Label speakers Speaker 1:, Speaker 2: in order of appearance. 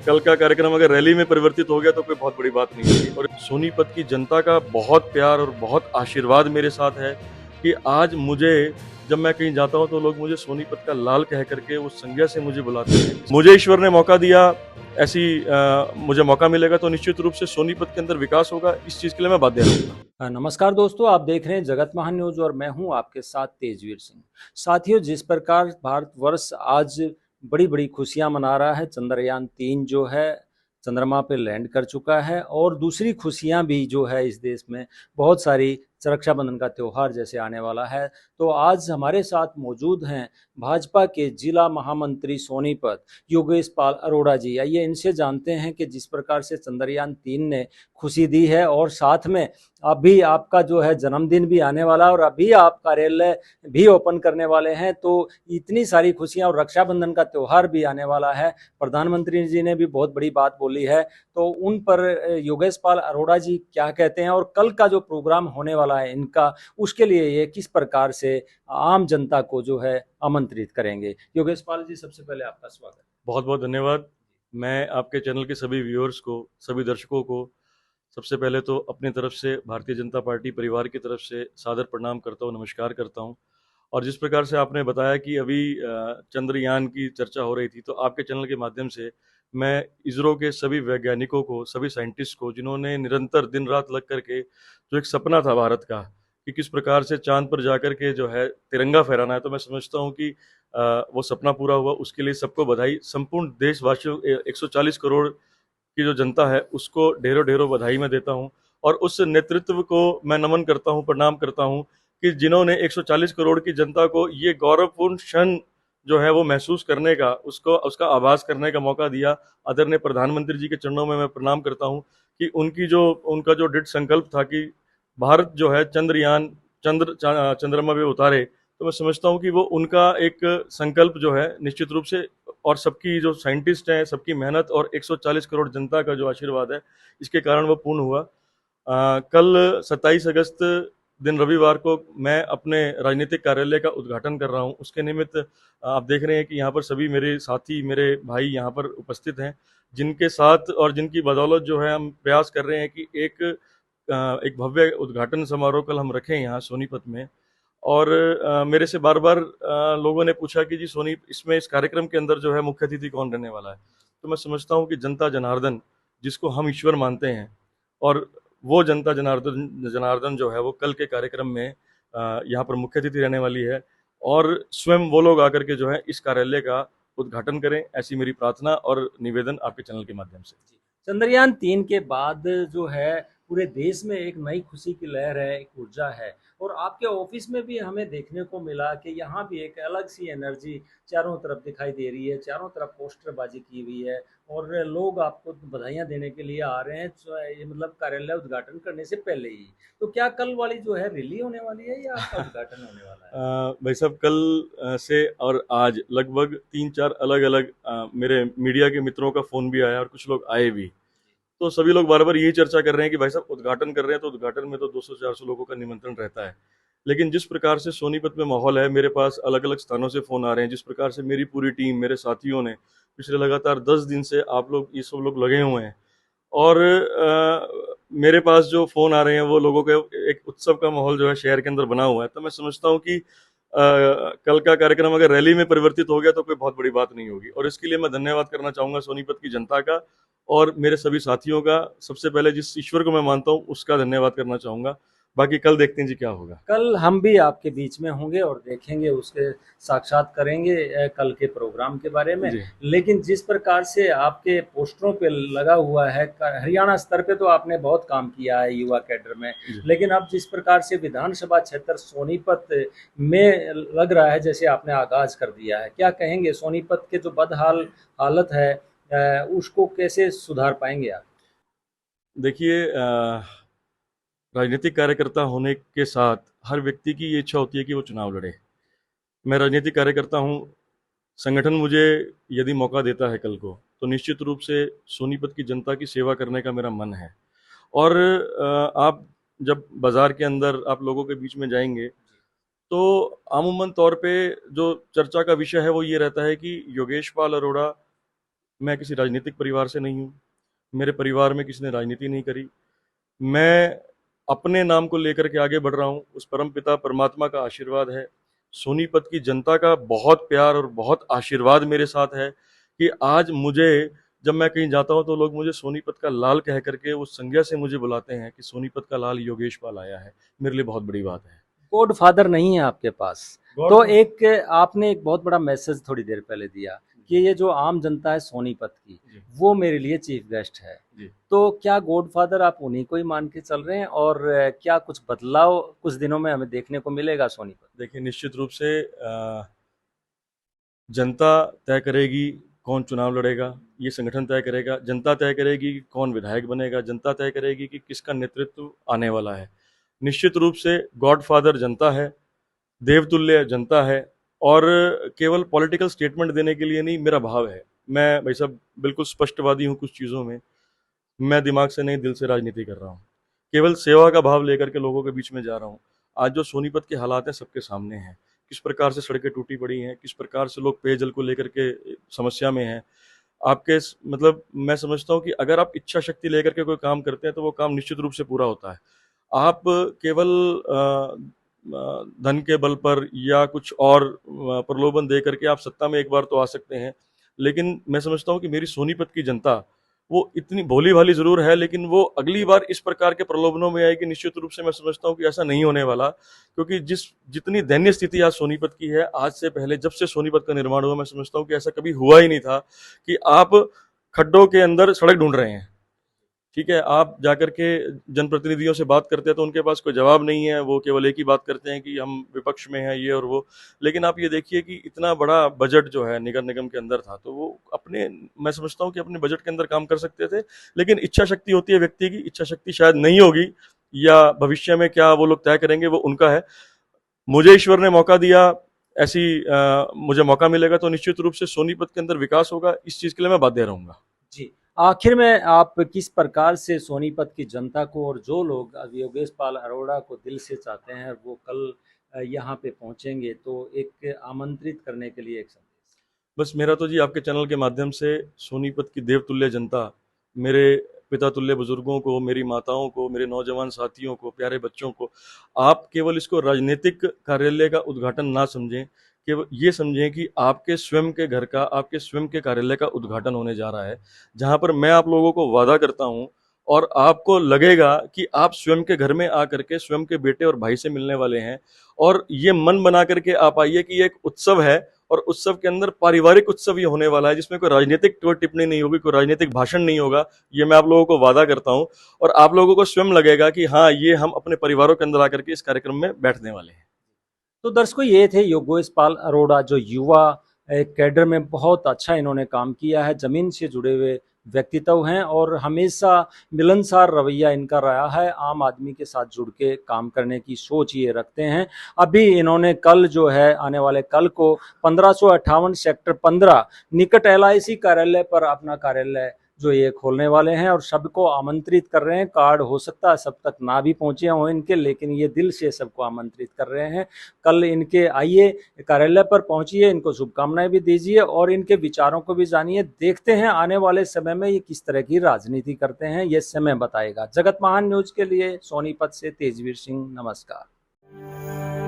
Speaker 1: कल का कार्यक्रम अगर रैली में परिवर्तित हो गया तो कोई बहुत बड़ी बात नहीं होगी। और सोनीपत की जनता का बहुत प्यार और बहुत आशीर्वाद मेरे साथ है कि आज मुझे जब मैं कहीं जाता हूं तो लोग मुझे सोनीपत का लाल कह करके उस संज्ञा से मुझे बुलाते हैं। मुझे ईश्वर ने मौका दिया, ऐसी मुझे मौका मिलेगा तो निश्चित रूप से सोनीपत के अंदर विकास होगा। इस चीज के लिए मैं बाध्य रहूंगा।
Speaker 2: नमस्कार दोस्तों, आप देख रहे हैं जगत महान न्यूज और मैं हूं आपके साथ तेजवीर सिंह। साथियों, जिस प्रकार भारतवर्ष आज बड़ी बड़ी खुशियां मना रहा है, चंद्रयान 3 जो है चंद्रमा पे लैंड कर चुका है, और दूसरी खुशियां भी जो है इस देश में बहुत सारी, रक्षाबंधन का त्यौहार जैसे आने वाला है। तो आज हमारे साथ मौजूद हैं भाजपा के जिला महामंत्री सोनीपत योगेश पाल अरोड़ा जी। आइए इनसे जानते हैं कि जिस प्रकार से चंद्रयान 3 ने खुशी दी है, और साथ में अभी आपका जो है जन्मदिन भी आने वाला है और अभी आप कार्यालय भी ओपन करने वाले हैं, तो इतनी सारी खुशियां, और रक्षाबंधन का त्यौहार भी आने वाला है। प्रधानमंत्री जी ने भी बहुत बड़ी बात बोली है, तो उन पर योगेश पाल अरोड़ा जी क्या कहते हैं, और कल का जो प्रोग्राम होने वाला है इनका, उसके लिए ये किस प्रकार से आम जनता को जो है आमंत्रित करेंगे। योगेश पाल जी, सबसे पहले आपका स्वागत।
Speaker 1: बहुत बहुत धन्यवाद। मैं आपके चैनल के सभी व्यूअर्स को, सभी दर्शकों को सबसे पहले तो अपनी तरफ से भारतीय जनता पार्टी परिवार की तरफ से सादर प्रणाम करता हूँ, नमस्कार करता हूँ। और जिस प्रकार से आपने बताया कि अभी चंद्रयान की चर्चा हो रही थी, तो आपके चैनल के माध्यम से मैं इसरो के सभी वैज्ञानिकों को, सभी साइंटिस्ट को, जिन्होंने निरंतर दिन रात लग करके, जो एक सपना था भारत का कि किस प्रकार से चांद पर जाकर के जो है तिरंगा फहराना है, तो मैं समझता हूँ कि वो सपना पूरा हुआ। उसके लिए सबको बधाई। संपूर्ण देशवासियों, 140 करोड़ की जो जनता है, उसको ढेरों ढेरों बधाई मैं देता हूं। और उस नेतृत्व को मैं नमन करता हूं, प्रणाम करता हूं कि जिन्होंने 140 करोड़ की जनता को ये गौरवपूर्ण क्षण जो है वो महसूस करने का, उसको उसका आभास करने का मौका दिया। आदरणीय प्रधानमंत्री जी के चरणों में मैं प्रणाम करता हूं कि उनका जो दृढ़ संकल्प था कि भारत जो है चंद्रयान चंद्रमा पे उतारे, तो मैं समझता हूं कि वो उनका एक संकल्प जो है निश्चित रूप से, और सबकी जो साइंटिस्ट हैं, सबकी मेहनत और 140 करोड़ जनता का जो आशीर्वाद है, इसके कारण वो पूर्ण हुआ। कल 27 अगस्त दिन रविवार को मैं अपने राजनीतिक कार्यालय का उद्घाटन कर रहा हूं। उसके निमित्त आप देख रहे हैं कि यहाँ पर सभी मेरे साथी, मेरे भाई यहाँ पर उपस्थित हैं, जिनके साथ और जिनकी बदौलत जो है हम प्रयास कर रहे हैं कि एक भव्य उद्घाटन समारोह कल हम रखें यहाँ सोनीपत में। और मेरे से बार बार लोगों ने पूछा कि जी सोनी, इसमें इस कार्यक्रम के अंदर जो है मुख्य अतिथि कौन रहने वाला है। तो मैं समझता हूँ कि जनता जनार्दन, जिसको हम ईश्वर मानते हैं, और वो जनता जनार्दन जनार्दन जो है वो कल के कार्यक्रम में यहाँ पर मुख्य अतिथि रहने वाली है। और स्वयं वो लोग आकर के जो है इस कार्यालय का उद्घाटन करें, ऐसी मेरी प्रार्थना और निवेदन आपके चैनल के माध्यम से।
Speaker 2: चंद्रयान 3 के बाद जो है पूरे देश में एक नई खुशी की लहर है, एक ऊर्जा है, और आपके ऑफिस में भी हमें देखने को मिला कि यहाँ भी एक अलग सी एनर्जी चारों तरफ दिखाई दे रही है। चारों तरफ पोस्टरबाजी की हुई है और लोग आपको बधाइयाँ देने के लिए आ रहे हैं, ये मतलब कार्यालय उद्घाटन करने से पहले ही। तो क्या कल वाली जो है रैली होने वाली है या आपका उद्घाटन होने वाला है?
Speaker 1: भाई साहब, कल से और आज लगभग 3-4 अलग अलग मेरे मीडिया के मित्रों का फोन भी आया और कुछ लोग आए भी। तो सभी लोग बार बार यही चर्चा कर रहे हैं कि भाई साहब उद्घाटन कर रहे हैं, तो उद्घाटन में तो 200-400 लोगों का निमंत्रण रहता है। लेकिन जिस प्रकार से सोनीपत में माहौल है, मेरे पास अलग अलग स्थानों से फोन आ रहे हैं, जिस प्रकार से मेरी पूरी टीम, मेरे साथियों ने पिछले लगातार 10 दिन से, आप लोग, ये सब लोग लगे हुए हैं। और मेरे पास जो फ़ोन आ रहे हैं वो लोगों के, एक उत्सव का माहौल जो है शहर के अंदर बना हुआ है। तो मैं समझता हूँ कि कल का कार्यक्रम अगर रैली में परिवर्तित हो गया तो कोई बहुत बड़ी बात नहीं होगी। और इसके लिए मैं धन्यवाद करना चाहूँगा सोनीपत की जनता का और मेरे सभी साथियों का। सबसे पहले जिस ईश्वर को मैं मानता हूँ उसका धन्यवाद करना चाहूँगा। बाकी कल देखते हैं जी क्या होगा।
Speaker 2: कल हम भी आपके बीच में होंगे और देखेंगे, उसके साक्षात करेंगे कल के प्रोग्राम के बारे में।
Speaker 1: जी।
Speaker 2: लेकिन जिस प्रकार से आपके पोस्टरों पे लगा हुआ है, हरियाणा स्तर पे तो आपने बहुत काम किया है युवा कैडर में,
Speaker 1: जी।
Speaker 2: लेकिन अब जिस प्रकार से विधानसभा क्षेत्र सोनीपत में लग रहा है जैसे आपने आगाज कर दिया है, क्या कहेंगे सोनीपत के जो बदहाल हालत है उसको कैसे सुधार पाएंगे आप?
Speaker 1: देखिए, राजनीतिक कार्यकर्ता होने के साथ हर व्यक्ति की ये इच्छा होती है कि वो चुनाव लड़े। मैं राजनीतिक कार्यकर्ता हूँ। संगठन मुझे यदि मौका देता है कल को, तो निश्चित रूप से सोनीपत की जनता की सेवा करने का मेरा मन है। और आप जब बाज़ार के अंदर आप लोगों के बीच में जाएंगे, तो अमूमन तौर पे जो चर्चा का विषय है वो ये रहता है कि योगेश पाल अरोड़ा मैं किसी राजनीतिक परिवार से नहीं हूँ, मेरे परिवार में किसी ने राजनीति नहीं करी। मैं अपने नाम को लेकर के आगे बढ़ रहा हूँ, उस परमपिता परमात्मा का आशीर्वाद है, सोनीपत की जनता का बहुत प्यार और बहुत आशीर्वाद मेरे साथ है कि आज मुझे, जब मैं कहीं जाता हूँ तो लोग मुझे सोनीपत का लाल कह करके उस संज्ञा से मुझे बुलाते हैं कि सोनीपत का लाल योगेश पाल आया है। मेरे लिए बहुत बड़ी बात है।
Speaker 2: गॉड फादर नहीं है आपके पास,
Speaker 1: गॉड
Speaker 2: तो एक आपने एक बहुत बड़ा मैसेज थोड़ी देर पहले दिया कि ये जो आम जनता है सोनीपत की,
Speaker 1: जी
Speaker 2: वो मेरे लिए चीफ गेस्ट है।
Speaker 1: जी।
Speaker 2: तो क्या गॉड फादर आप उन्हीं को ही मान के चल रहे हैं, और क्या कुछ बदलाव कुछ दिनों में हमें देखने को मिलेगा सोनीपत?
Speaker 1: देखिए, निश्चित रूप से जनता तय करेगी कौन चुनाव लड़ेगा, ये संगठन तय करेगा। जनता तय करेगी कि कौन विधायक बनेगा, जनता तय करेगी कि किसका नेतृत्व आने वाला है। निश्चित रूप से गॉडफादर जनता है, देवतुल्य जनता है, और केवल पॉलिटिकल स्टेटमेंट देने के लिए नहीं, मेरा भाव है। मैं भाई साहब बिल्कुल स्पष्टवादी हूँ कुछ चीज़ों में। मैं दिमाग से नहीं, दिल से राजनीति कर रहा हूँ। केवल सेवा का भाव लेकर के लोगों के बीच में जा रहा हूँ। आज जो सोनीपत के हालात हैं सबके सामने हैं, किस प्रकार से सड़कें टूटी पड़ी हैं, किस प्रकार से लोग पेयजल को लेकर के समस्या में हैं। मतलब मैं समझता हूँ कि अगर आप इच्छा शक्ति लेकर के कोई काम करते हैं तो वो काम निश्चित रूप से पूरा होता है। आप केवल धन के बल पर या कुछ और प्रलोभन दे करके आप सत्ता में एक बार तो आ सकते हैं, लेकिन मैं समझता हूँ कि मेरी सोनीपत की जनता वो इतनी भोली भाली जरूर है, लेकिन वो अगली बार इस प्रकार के प्रलोभनों में आएगी निश्चित रूप से। मैं समझता हूँ कि ऐसा नहीं होने वाला, क्योंकि जितनी दयनीय स्थिति आज सोनीपत की है, आज से पहले जब से सोनीपत का निर्माण हुआ, मैं समझता हूँ कि ऐसा कभी हुआ ही नहीं था कि आप खड्डों के अंदर सड़क ढूंढ रहे हैं। ठीक है, आप जाकर के जनप्रतिनिधियों से बात करते हैं तो उनके पास कोई जवाब नहीं है, वो केवल एक ही बात करते हैं कि हम विपक्ष में हैं, ये और वो। लेकिन आप ये देखिए कि इतना बड़ा बजट जो है नगर निगम के अंदर था, तो वो अपने, मैं समझता हूँ कि अपने बजट के अंदर काम कर सकते थे। लेकिन इच्छा शक्ति होती है व्यक्ति की, इच्छा शक्ति शायद नहीं होगी, या भविष्य में क्या वो लोग तय करेंगे, वो उनका है। मुझे ईश्वर ने मौका दिया, ऐसी मुझे मौका मिलेगा तो निश्चित रूप से सोनीपत के अंदर विकास होगा, इस चीज़ के लिए मैं बाध्य रहूँगा।
Speaker 2: जी, आखिर में आप किस प्रकार से सोनीपत की जनता को, और जो लोग अब योगेश पाल अरोड़ा को दिल से चाहते हैं, वो कल यहाँ पे पहुँचेंगे, तो एक आमंत्रित करने के लिए एक संदेश?
Speaker 1: बस मेरा तो जी आपके चैनल के माध्यम से सोनीपत की देवतुल्य जनता, मेरे पिता तुल्य बुजुर्गों को, मेरी माताओं को, मेरे नौजवान साथियों को, प्यारे बच्चों को, आप केवल इसको राजनीतिक कार्यालय का उद्घाटन ना समझें, केवल ये समझें कि आपके स्वयं के घर का, आपके स्वयं के कार्यालय का उद्घाटन होने जा रहा है, जहाँ पर मैं आप लोगों को वादा करता हूँ और आपको लगेगा कि आप स्वयं के घर में आकर के स्वयं के बेटे और भाई से मिलने वाले हैं। और ये मन बना करके आप आइए कि ये एक उत्सव है, और उत्सव के अंदर पारिवारिक उत्सव ये होने वाला है, जिसमें कोई राजनीतिक टिप्पणी नहीं होगी, कोई राजनीतिक भाषण नहीं होगा। ये मैं आप लोगों को वादा करता हूं, और आप लोगों को स्वयं लगेगा कि हाँ, ये हम अपने परिवारों के अंदर आकर के इस कार्यक्रम में बैठने वाले हैं।
Speaker 2: तो दर्शकों, ये थे योगेश पाल अरोड़ा, जो युवा कैडर में बहुत अच्छा इन्होंने काम किया है, जमीन से जुड़े हुए व्यक्तित्व हैं, और हमेशा मिलनसार रवैया इनका रहा है, आम आदमी के साथ जुड़ के काम करने की सोच ये रखते हैं। अभी इन्होंने कल जो है, आने वाले कल को 1558 सेक्टर 15 निकट LIC कार्यालय पर अपना कार्यालय जो ये खोलने वाले हैं, और सबको आमंत्रित कर रहे हैं। कार्ड हो सकता है सब तक ना भी पहुंचे हों इनके, लेकिन ये दिल से सबको आमंत्रित कर रहे हैं। कल इनके आइए, कार्यालय पर पहुंचिए, इनको शुभकामनाएं भी दीजिए और इनके विचारों को भी जानिए। देखते हैं आने वाले समय में ये किस तरह की राजनीति करते हैं, ये समय बताएगा। जगत महान न्यूज के लिए सोनीपत से तेजवीर सिंह, नमस्कार।